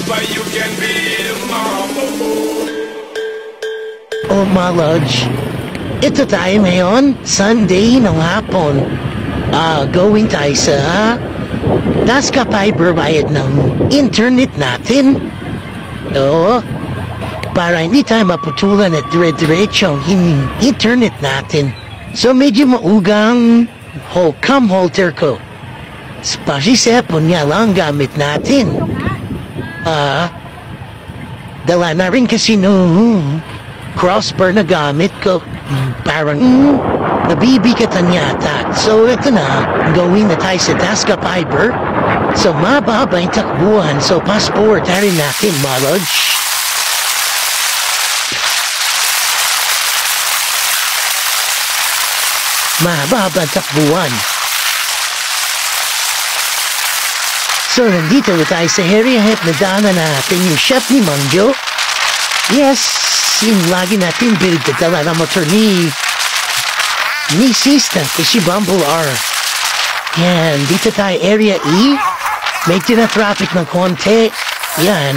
but you can be more. Oh, my lodge. Ito tayo ngayon, Sunday ng hapon. Going tayo sa Tasca Fiber bayad ng internet natin. Oo. Para hindi tayo maputulan at dire-diretso ang internet natin. So medyo maugang cam holder ko. Spasi-sepon nga lang gamit natin. Dala na rin kasi nung crossbar na gamit ko. Parang nabibigatan yata. So ito na, gawin na tayo sa Tasca Fiber. So mababa yung takbuhan. So passport na rin natin, malodge. Mababa ang takbuhan. So nandito na tayo sa area hep na daanan natin yung chef ni Mangjo. Yes, yung lagi natin pinagdadala na motor ni Sister si Bumble R. Yan, dito tayo area E. May tina-traffic ng konti. Yan.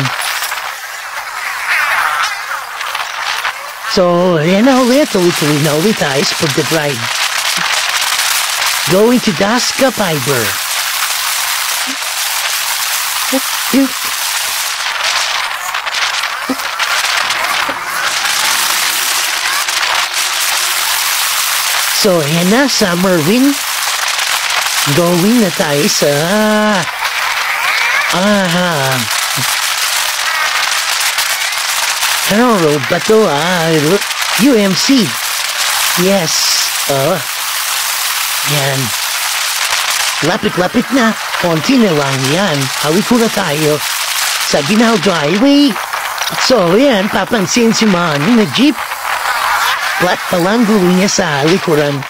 So, yan na ulit. Tuloy na ulit tayo sa pagdadrive. Going to Tasca Fiber. So, yan na, Summerwin. Going na tayo sa... Anong road ba to? UMC. Yes. Yan. Lapit-lapit na. Konti na lang yan. Haliko na tayo sa Ginao Driveway. So, yan, papansin si Manny na jeep. Flat pa lang gawin niya sa likuran.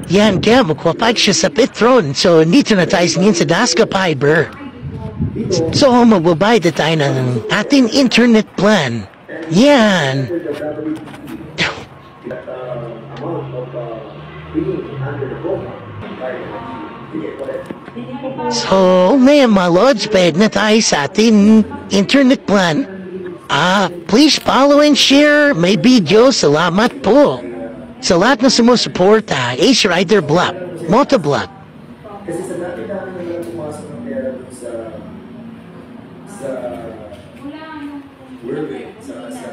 Yan, kaya makwapag siya sa Petron. So, dito na tayo ngayon sa Tasca Fiber. So, magbabayad na tayo ng ating internet plan. Yan. So, ngayon mga lords, bayad na tayo sa ating internet plan. Please follow and share my video. Salamat po. Sa lahat na sumusuporta, Ace Rider Vlog, Motovlog. Kasi sa dami-dami na yung pumasok ng pera sa world, sa